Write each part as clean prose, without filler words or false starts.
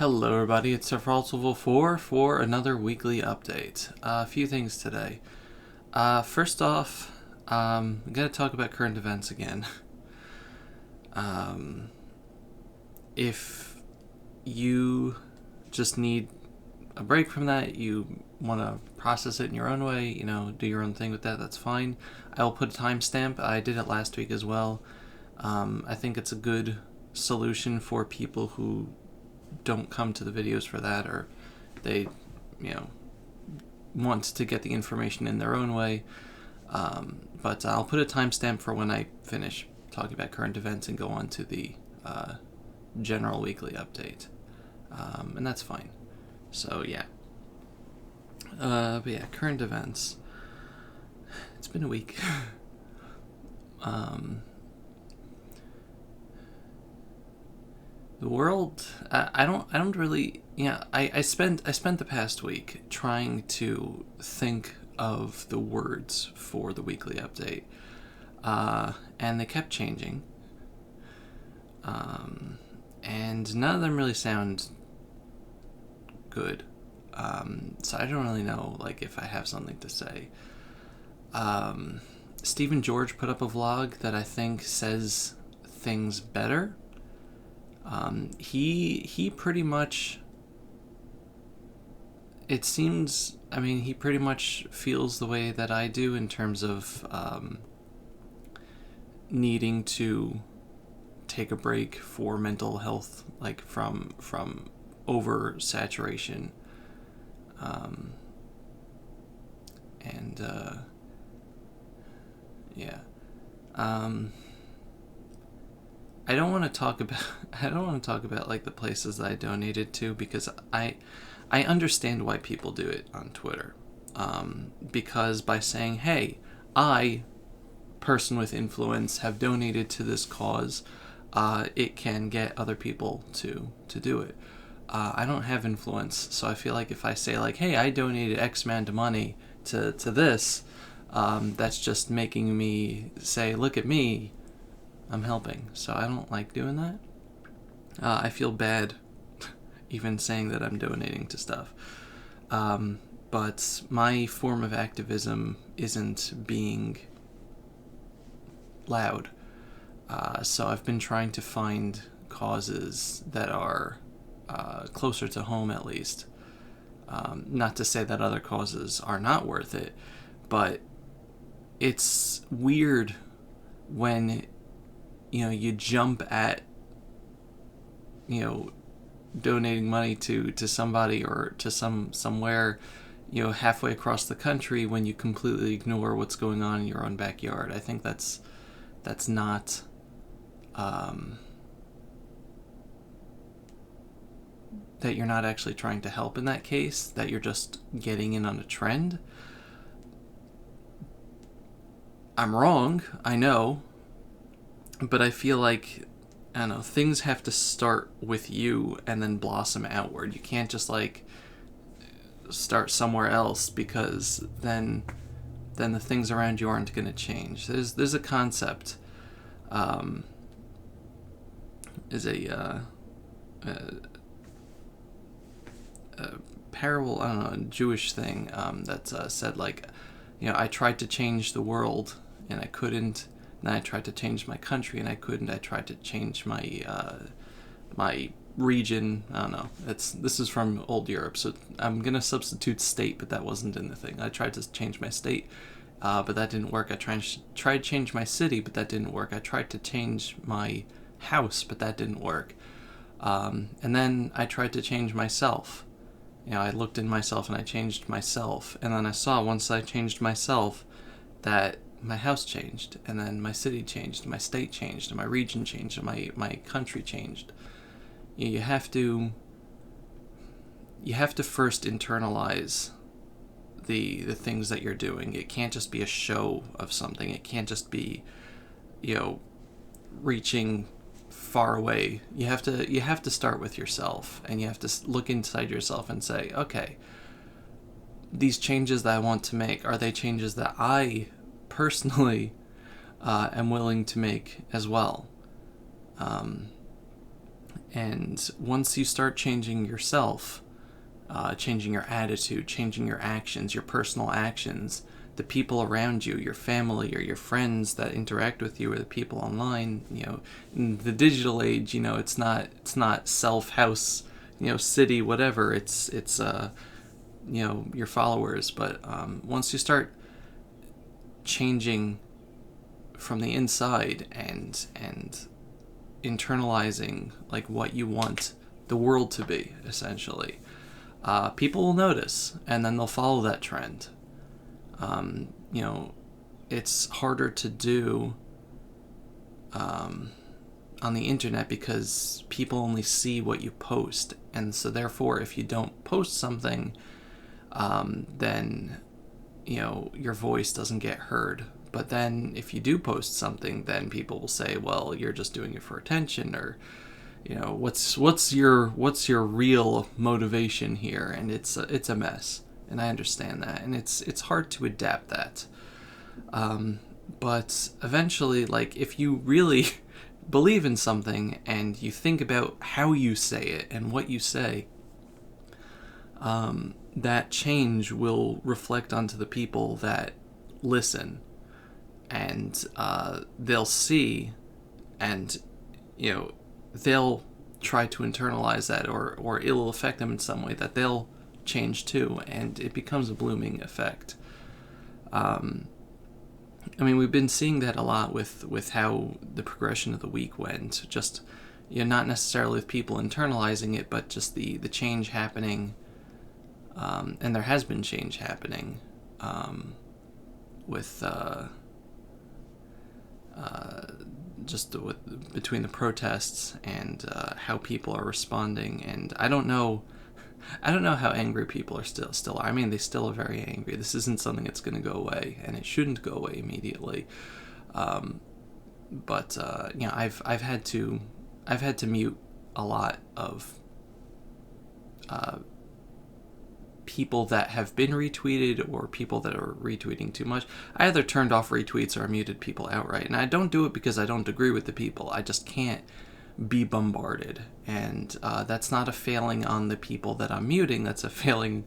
Hello everybody, it's Surfalsable4 for another weekly update. A few things today. First off, I'm going to talk about current events again. If you just need a break from that, you want to process it in your own way, do your own thing with that, that's fine. I will put a timestamp. I did it last week as well. I think it's a good solution for people who don't come to the videos for that, or they, want to get the information in their own way. But I'll put a timestamp for when I finish talking about current events and go on to the general weekly update. And that's fine. So, yeah. But yeah, current events. It's been a week. The world, I don't really, I spent the past week trying to think of the words for the weekly update, and they kept changing, and none of them really sound good, so I don't really know, if I have something to say. Stephen George put up a vlog that I think says things better. He pretty much, it seems, he pretty much feels the way that I do in terms of needing to take a break for mental health, from oversaturation. I don't want to talk about the places that I donated to, because I understand why people do it on Twitter. Because by saying, hey, I, person with influence, have donated to this cause, it can get other people to do it. I don't have influence, so I feel like if I say, hey, I donated X amount of money to this, that's just making me say, look at me, I'm helping. So I don't like doing that. I feel bad even saying that I'm donating to stuff. But my form of activism isn't being loud. So I've been trying to find causes that are closer to home, at least. Not to say that other causes are not worth it, but it's weird when you jump at donating money to somebody or to somewhere halfway across the country, when you completely ignore what's going on in your own backyard. I think that's not that you're not actually trying to help in that case, that you're just getting in on a trend. I'm wrong, I know. But I feel like, I don't know, things have to start with you and then blossom outward. You can't just, start somewhere else, because then the things around you aren't going to change. There's a concept, is a parable, I don't know, a Jewish thing, that's said, I tried to change the world and I couldn't. And I tried to change my country, and I couldn't. I tried to change my my region. I don't know. This is from old Europe, so I'm gonna substitute state, but that wasn't in the thing. I tried to change my state, but that didn't work. I tried to change my city, but that didn't work. I tried to change my house, but that didn't work. And then I tried to change myself. I looked in myself and I changed myself, and then I saw, once I changed myself, that my house changed, and then my city changed, and my state changed, and my region changed, and my country changed. You have to first internalize the things that you're doing. It can't just be a show of something. It can't just be, reaching far away. You have to start with yourself, and you have to look inside yourself and say, okay, these changes that I want to make, are they changes that I personally am willing to make as well? And once you start changing yourself, changing your attitude, changing your actions, your personal actions, the people around you, your family or your friends that interact with you, or the people online, in the digital age, it's not self, house, city, whatever. It's your followers. But once you start changing from the inside and internalizing like what you want the world to be, essentially, people will notice, and then they'll follow that trend. It's harder to do on the internet because people only see what you post, and so therefore if you don't post something, then your voice doesn't get heard. But then if you do post something, then people will say, well, you're just doing it for attention, or what's your real motivation here? And it's a mess, and I understand that, and it's hard to adapt that. But eventually, like, if you really believe in something and you think about how you say it and what you say, that change will reflect onto the people that listen, and they'll see, and they'll try to internalize that, or it'll affect them in some way that they'll change too, and it becomes a blooming effect. We've been seeing that a lot with how the progression of the week went. Just, not necessarily with people internalizing it, but just the change happening, and there has been change happening with between the protests and how people are responding. And I don't know how angry people are still are. They still are very angry. This isn't something that's going to go away, and it shouldn't go away immediately. But I've had to mute a lot of people that have been retweeted, or people that are retweeting too much. I either turned off retweets or I muted people outright. And I don't do it because I don't agree with the people. I just can't be bombarded. And that's not a failing on the people that I'm muting. That's a failing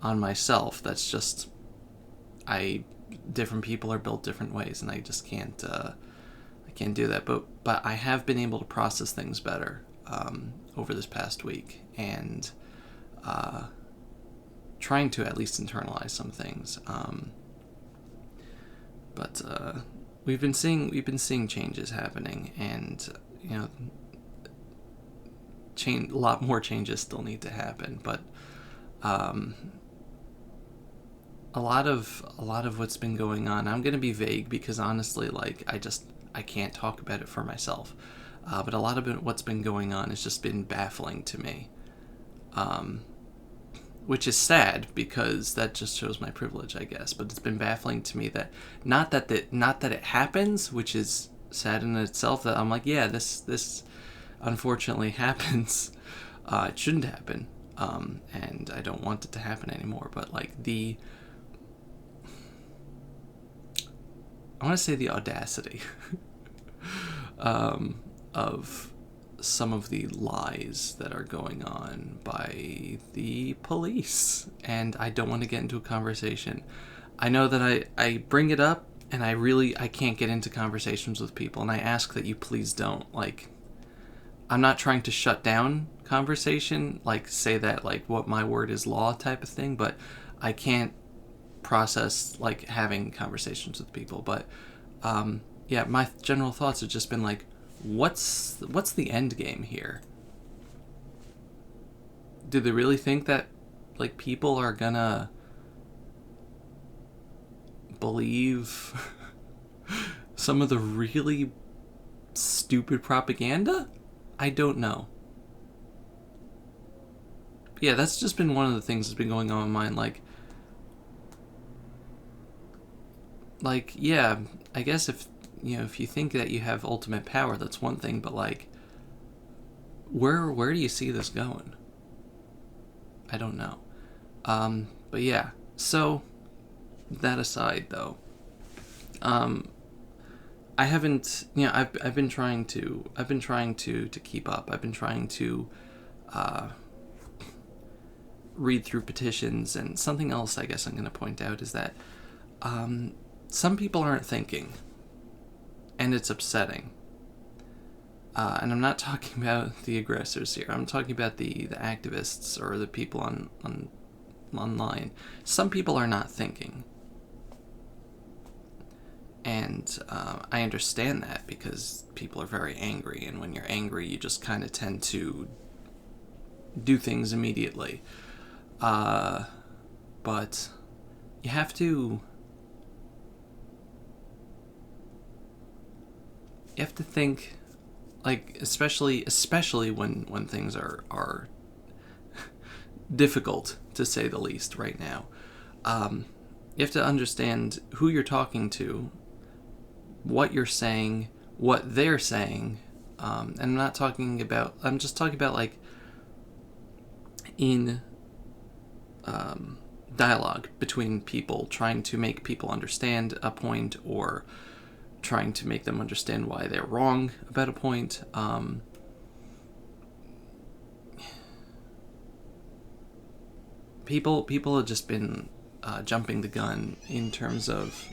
on myself. That's just, different people are built different ways, and I just can't do that. But I have been able to process things better over this past week, and trying to at least internalize some things. But we've been seeing changes happening, and a lot more changes still need to happen. But a lot of what's been going on, I'm going to be vague because honestly, like, I can't talk about it for myself. But a lot of what's been going on has just been baffling to me. Which is sad, because that just shows my privilege, I guess. But it's been baffling to me that not that it happens, which is sad in itself, that I'm like, yeah, this unfortunately happens. It shouldn't happen, and I don't want it to happen anymore. But like I want to say the audacity of some of the lies that are going on by the police. And I don't want to get into a conversation. I know that I bring it up, and I can't get into conversations with people, and I ask that you please don't. Like, I'm not trying to shut down conversation, like say that like what my word is law type of thing, but I can't process like having conversations with people. But my general thoughts have just been like, what's the end game here? Do they really think that like people are gonna believe some of the really stupid propaganda? I don't know. Yeah, that's just been one of the things that's been going on in my mind. Like yeah, I guess if you think that you have ultimate power, that's one thing, but like, where do you see this going? I don't know. But yeah, so that aside though, I haven't, I've been trying to keep up. I've been trying to read through petitions, and something else I guess I'm going to point out is that some people aren't thinking, and it's upsetting. And I'm not talking about the aggressors here. I'm talking about the activists or the people online. Some people are not thinking. And I understand that because people are very angry, and when you're angry, you just kind of tend to do things immediately. But you have to think, like, especially when things are difficult, to say the least, right now. You have to understand who you're talking to, what you're saying, what they're saying, and I'm just talking about, like, in dialogue between people, trying to make people understand a point, or trying to make them understand why they're wrong about a point. People have just been jumping the gun in terms of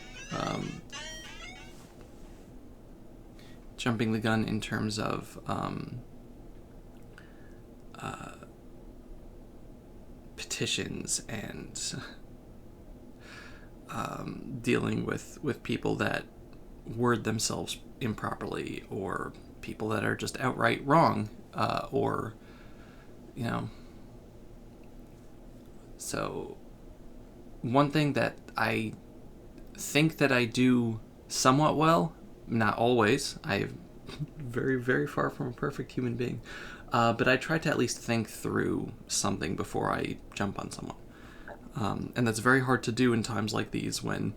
petitions and dealing with people that word themselves improperly, or people that are just outright wrong, or so one thing that I think that I do somewhat well, not always, I'm very, very far from a perfect human being, but I try to at least think through something before I jump on someone. And that's very hard to do in times like these, when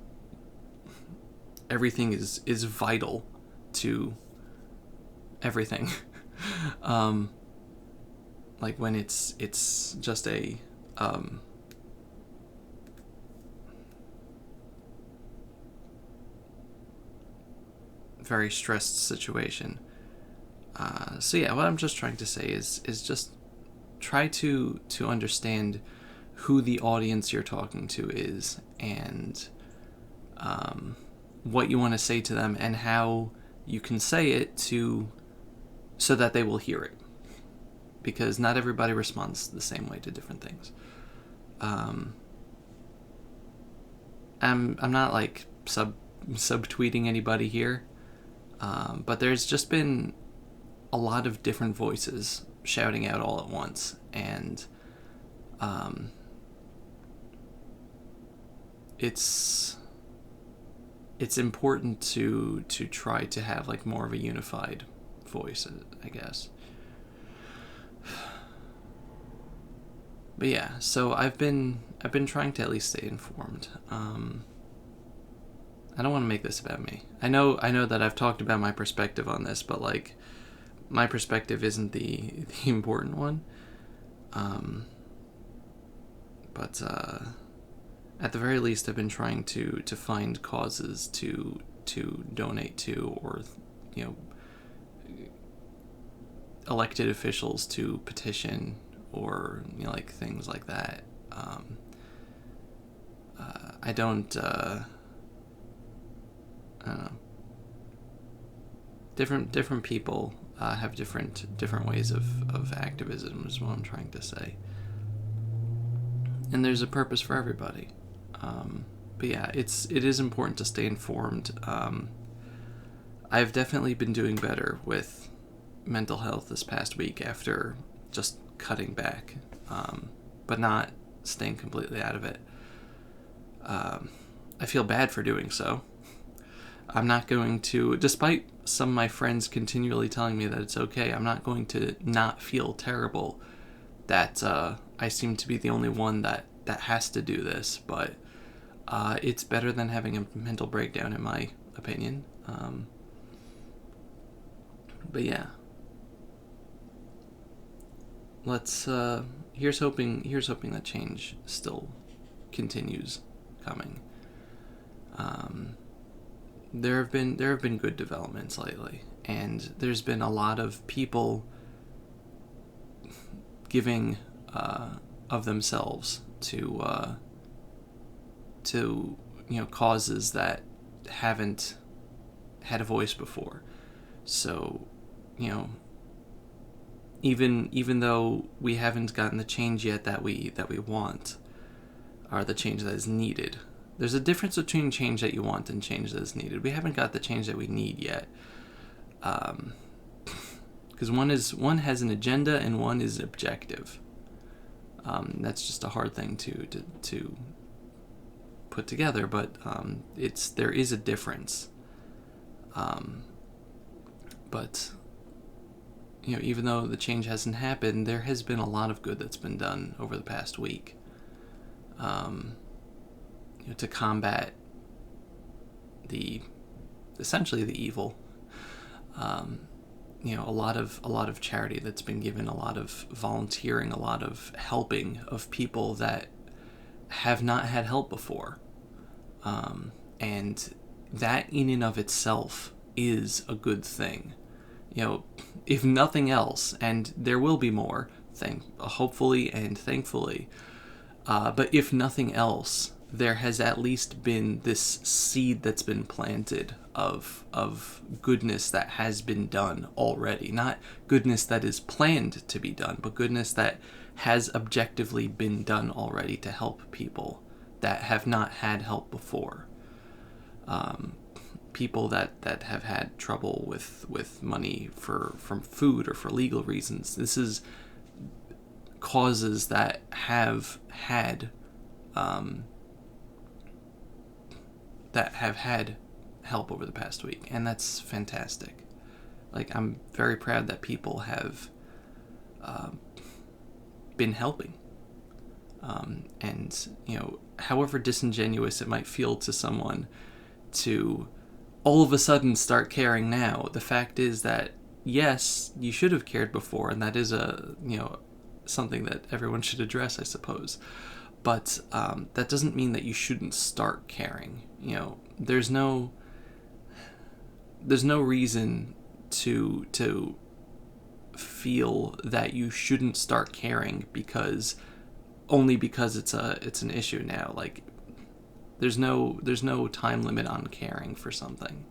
everything is vital to everything. Like when it's just a very stressed situation. So yeah, what I'm just trying to say is just try to understand who the audience you're talking to is, and what you want to say to them, and how you can say it so that they will hear it, because not everybody responds the same way to different things. I'm not like subtweeting anybody here, but there's just been a lot of different voices shouting out all at once, and it's important to try to have like more of a unified voice, I guess. But yeah, so I've been trying to at least stay informed. I don't want to make this about me. I know that I've talked about my perspective on this, but like, my perspective isn't the important one. But at the very least, I've been trying to find causes to donate to, or elected officials to petition, or like things like that. I don't know. Different people have different ways of activism, is what I'm trying to say. And there's a purpose for everybody. But yeah, it is important to stay informed. I've definitely been doing better with mental health this past week after just cutting back, but not staying completely out of it. I feel bad for doing so. I'm not going to, despite some of my friends continually telling me that it's okay, I'm not going to not feel terrible that I seem to be the only one that has to do this, but it's better than having a mental breakdown, in my opinion. But yeah, let's here's hoping that change still continues coming. there have been good developments lately, and there's been a lot of people giving of themselves to causes that haven't had a voice before. So, even though we haven't gotten the change yet that we want, or the change that is needed. There's a difference between change that you want and change that is needed. We haven't got the change that we need yet, because one has an agenda and one is objective. That's just a hard thing to put together, but there is a difference. But even though the change hasn't happened, there has been a lot of good that's been done over the past week. To combat essentially the evil. A lot of charity that's been given, a lot of volunteering, a lot of helping of people that have not had help before. And that in and of itself is a good thing. If nothing else, and there will be more, hopefully and thankfully, but if nothing else, there has at least been this seed that's been planted of goodness that has been done already. Not goodness that is planned to be done, but goodness that has objectively been done already to help people that have not had help before. People that have had trouble with money from food or for legal reasons. This is causes that have had help over the past week, and that's fantastic. I'm very proud that people have been helping, and however disingenuous it might feel to someone to all of a sudden start caring now, the fact is that yes, you should have cared before, and that is something that everyone should address, I suppose. But that doesn't mean that you shouldn't start caring. There's no reason to feel that you shouldn't start caring because it's an issue now. There's no time limit on caring for something.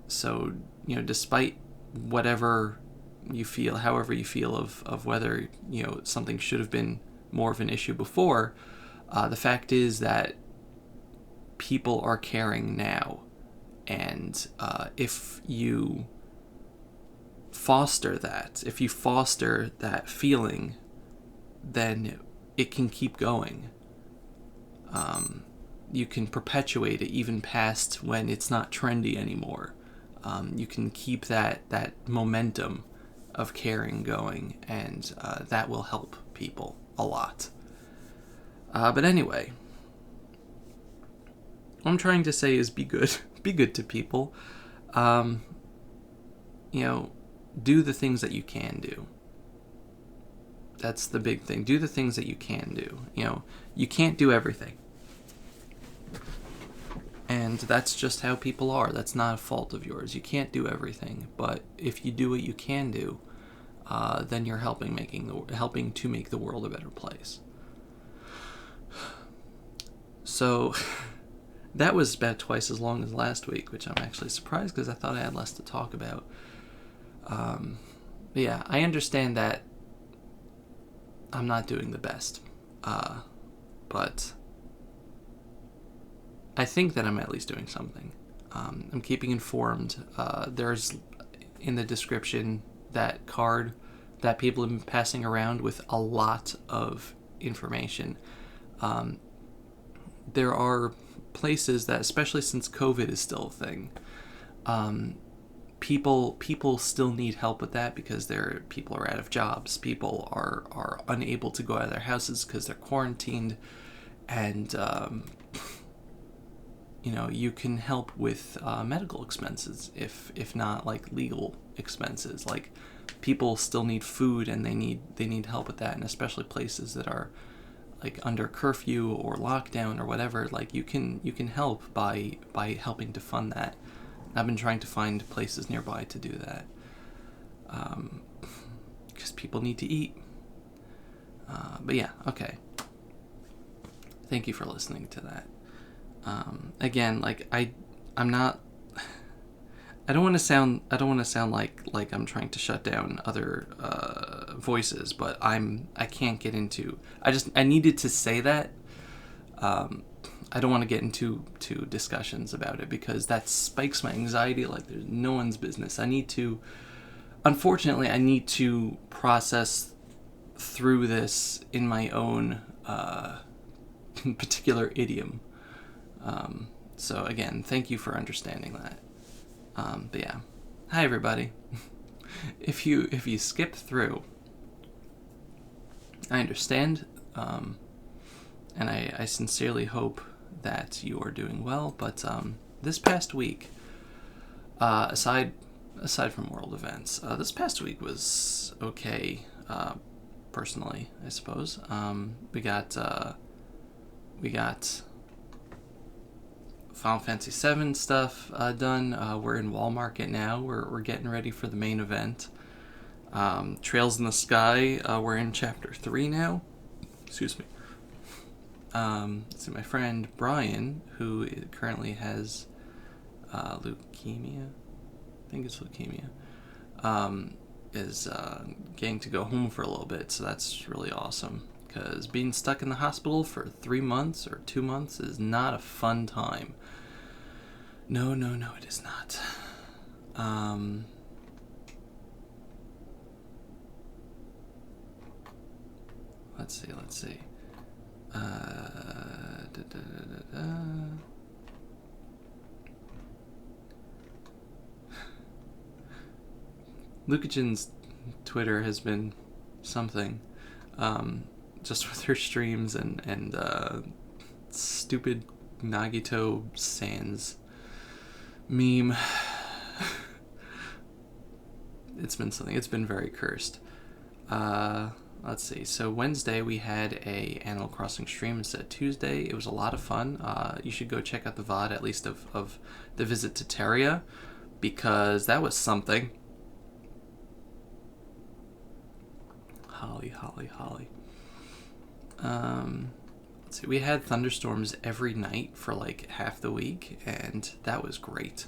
So despite whatever you feel, however you feel of whether something should have been more of an issue before, the fact is that people are caring now, and if you foster that feeling, then it can keep going. You can perpetuate it even past when it's not trendy anymore. You can keep that momentum of caring going, and that will help people a lot. But anyway, what I'm trying to say is be good. Be good to people. Do the things that you can do. That's the big thing. Do the things that you can do. You can't do everything. And that's just how people are. That's not a fault of yours. You can't do everything. But if you do what you can do, then you're helping to make the world a better place. So that was about twice as long as last week, which I'm actually surprised because I thought I had less to talk about. But yeah, I understand that I'm not doing the best, but I think that I'm at least doing something. I'm keeping informed. There's in the description that card that people have been passing around with a lot of information. There are places that, especially since COVID is still a thing, people still need help with that because people are out of jobs. People are unable to go out of their houses because they're quarantined, and you can help with medical expenses, if not legal expenses. People still need food, and they need help with that, and especially places that are like under curfew or lockdown or whatever, like you can help by helping to fund that. I've been trying to find places nearby to do that, because people need to eat. But yeah, okay. Thank you for listening to that. Again, like I'm not. I don't want to sound like I'm trying to shut down other voices, but I can't get into. I needed to say that. I don't want to get into discussions about it because that spikes my anxiety like there's no one's business. Unfortunately, I need to process through this in my own particular idiom. So again, thank you for understanding that. But yeah, hi everybody. If you skip through, I understand, and I sincerely hope that you are doing well. But this past week, aside from world events, this past week was okay. Personally, I suppose. We got Final Fantasy VII stuff done. We're in Wall Market now. We're getting ready for the main event. Trails in the Sky. We're in Chapter 3 now. Excuse me. So my friend Brian, who currently has leukemia, I think it's leukemia, is getting to go home for a little bit. So that's really awesome. Because being stuck in the hospital for 3 months or 2 months is not a fun time. No, it is not. Let's see. Lukagen's Twitter has been something. Just with her streams and stupid Nagito Sans meme. It's been something. It's been very cursed. Let's see. So Wednesday we had a Animal Crossing stream instead of Tuesday. It was a lot of fun. You should go check out the VOD, at least of the visit to Terria, because that was something. Holly. Let's see, we had thunderstorms every night for like half the week, and that was great.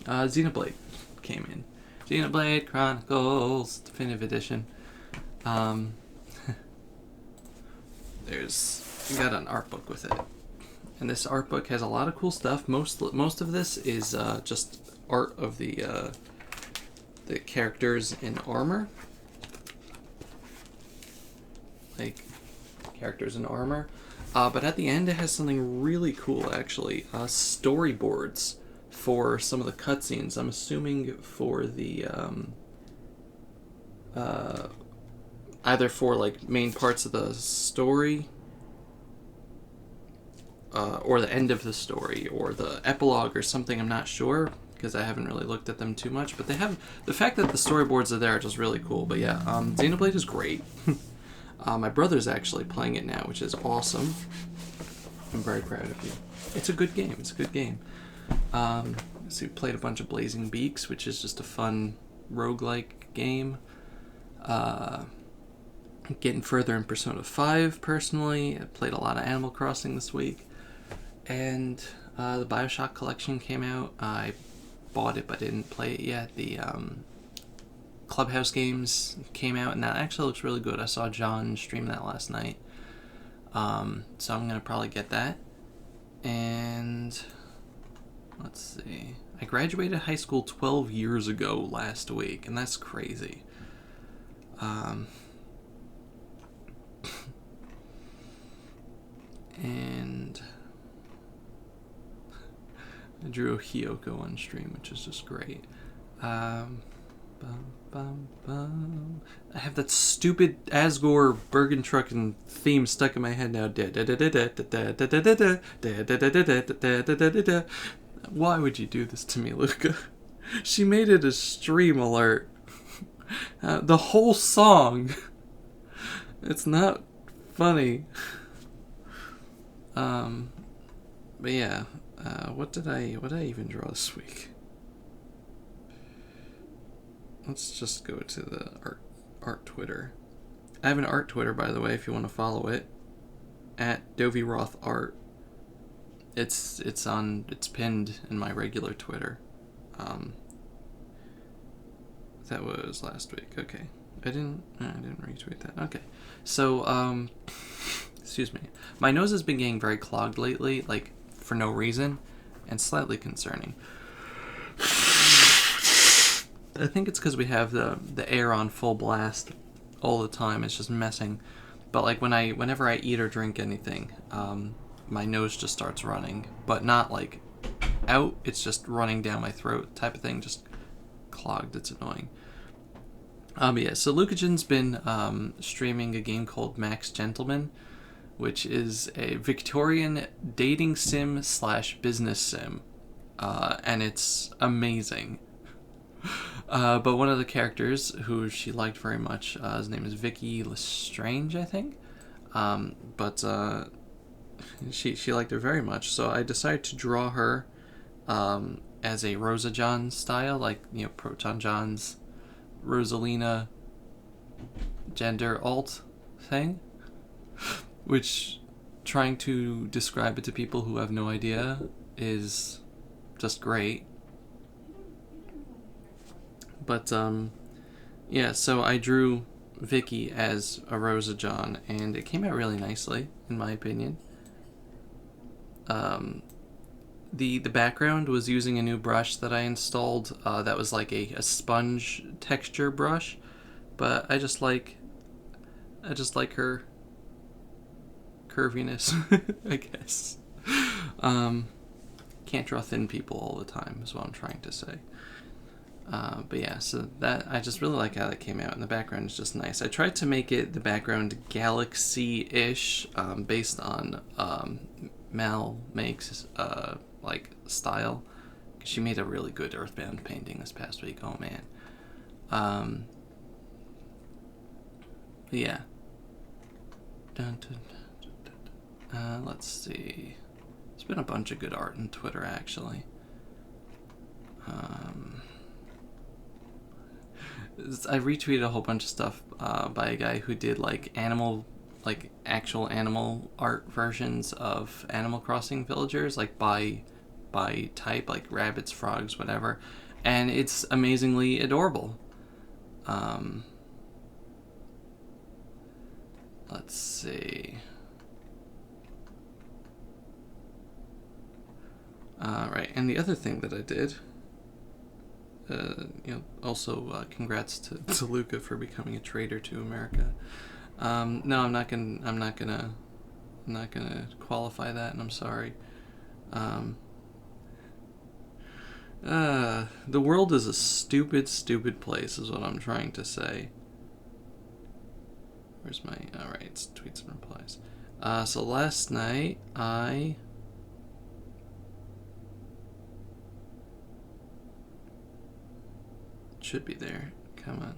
Xenoblade came in. Xenoblade Chronicles Definitive Edition. We got an art book with it, and this art book has a lot of cool stuff. Most of this is just art of the characters in armor. Like, characters in armor. But at the end it has something really cool, actually. Storyboards for some of the cutscenes. I'm assuming for the, either for, like, main parts of the story, or the end of the story, or the epilogue or something, I'm not sure, because I haven't really looked at them too much. But they have, the fact that the storyboards are there are just really cool. But yeah, Xenoblade is great. My brother's actually playing it now, which is awesome. I'm very proud of you. It's a good game. So we played a bunch of Blazing Beaks, which is just a fun roguelike game. Getting further in Persona 5, personally. I played a lot of Animal Crossing this week. And the Bioshock collection came out. I bought it but didn't play it yet. The Clubhouse games came out, and that actually looks really good. I saw John stream that last night. So I'm going to probably get that. And let's see. I graduated high school 12 years ago last week, and that's crazy. And I drew a Hiyoko on stream, which is just great. I have that stupid Asgore Bergen Trucken theme stuck in my head now. Why would you do this to me, Luca? She made it a stream alert. The whole song. It's not funny. But yeah, what did I even draw this week? Let's just go to the art Twitter. I have an art Twitter, by the way, if you want to follow it, at Dovey Roth Art. It's pinned in my regular Twitter. That was last week. Okay, I didn't retweet that. Okay, so excuse me. My nose has been getting very clogged lately, like for no reason, and slightly concerning. I think it's because we have the air on full blast all the time. It's just messing. But like whenever I eat or drink anything, my nose just starts running, but not like out. It's just running down my throat type of thing, just clogged. It's annoying. Yeah. So Lucagen's been streaming a game called Max Gentleman, which is a Victorian dating sim / business sim, and it's amazing. But one of the characters who she liked very much, his name is Vicky Lestrange, I think. But she liked her very much, so I decided to draw her as a Rosa John style, like, you know, Proton John's Rosalina gender alt thing, which, trying to describe it to people who have no idea, is just great. But yeah, so I drew Vicky as a Rosa John, and it came out really nicely, in my opinion. The background was using a new brush that I installed, that was like a sponge texture brush, but I just like her curviness, I guess. Can't draw thin people all the time, is what I'm trying to say. But yeah, so that, I just really like how that came out, and the background is just nice. I tried to make the background galaxy-ish, based on Mal Make's like style. She made a really good Earthbound painting this past week. Oh man. But yeah. Let's see. There's been a bunch of good art on Twitter, actually. I retweeted a whole bunch of stuff by a guy who did like actual animal art versions of Animal Crossing villagers, like by type, like rabbits, frogs, whatever, and it's amazingly adorable. Let's see. Right, and the other thing that I did, also congrats to Luca for becoming a traitor to America. No, I'm not gonna qualify that, and I'm sorry. The world is a stupid place, is what I'm trying to say. Where's my... Alright, it's tweets and replies. So last night, I... Should be there. Come on.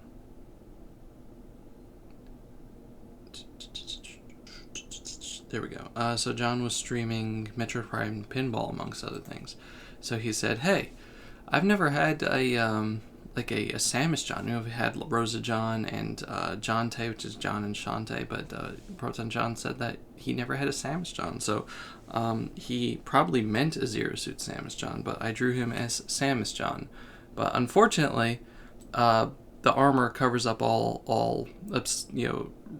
There we go. So John was streaming Metroid Prime Pinball, amongst other things. So he said, hey, I've never had a Samus John. We've had Rosa John and Jonte, which is John and Shantae, but Proton John said that he never had a Samus John. So he probably meant a Zero Suit Samus John, but I drew him as Samus John. But unfortunately, the armor covers up all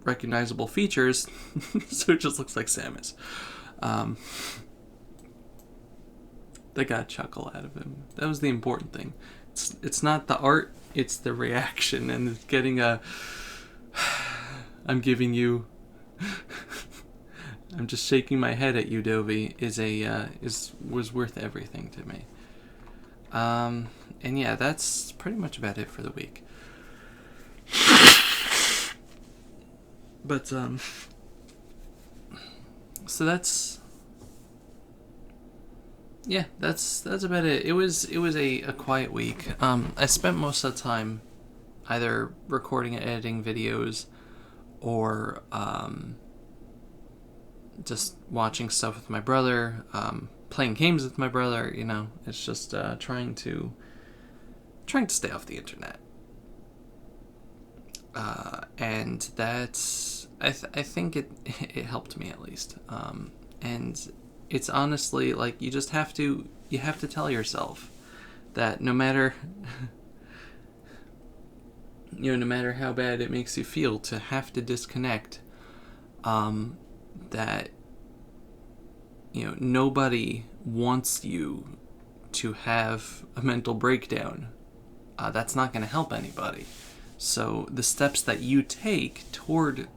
recognizable features, so it just looks like Samus. They got a chuckle out of him. That was the important thing. It's not the art, it's the reaction, and it's getting a I'm giving you I'm just shaking my head at you, Dovey, was worth everything to me. And yeah, that's pretty much about it for the week. But so that's about it. It was a quiet week. I spent most of the time either recording and editing videos or just watching stuff with my brother, playing games with my brother. You know, it's just trying to stay off the internet. And that's I think it helped me at least. And it's honestly like you have to tell yourself that no matter no matter how bad it makes you feel to have to disconnect, that nobody wants you to have a mental breakdown. That's not going to help anybody. So the steps that you take toward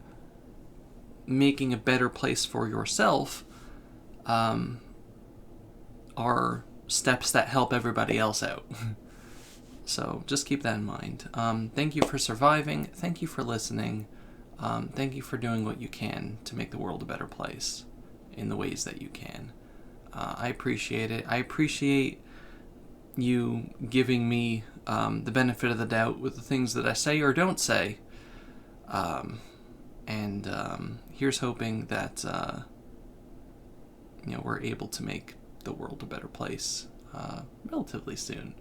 making a better place for yourself are steps that help everybody else out. So just keep that in mind. Thank you for surviving. Thank you for listening. Thank you for doing what you can to make the world a better place in the ways that you can. I appreciate it. I appreciate you giving me the benefit of the doubt with the things that I say or don't say. And here's hoping that we're able to make the world a better place relatively soon.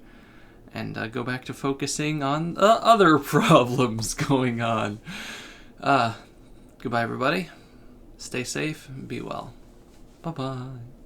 And go back to focusing on other problems going on. Goodbye, everybody. Stay safe and be well. Bye-bye.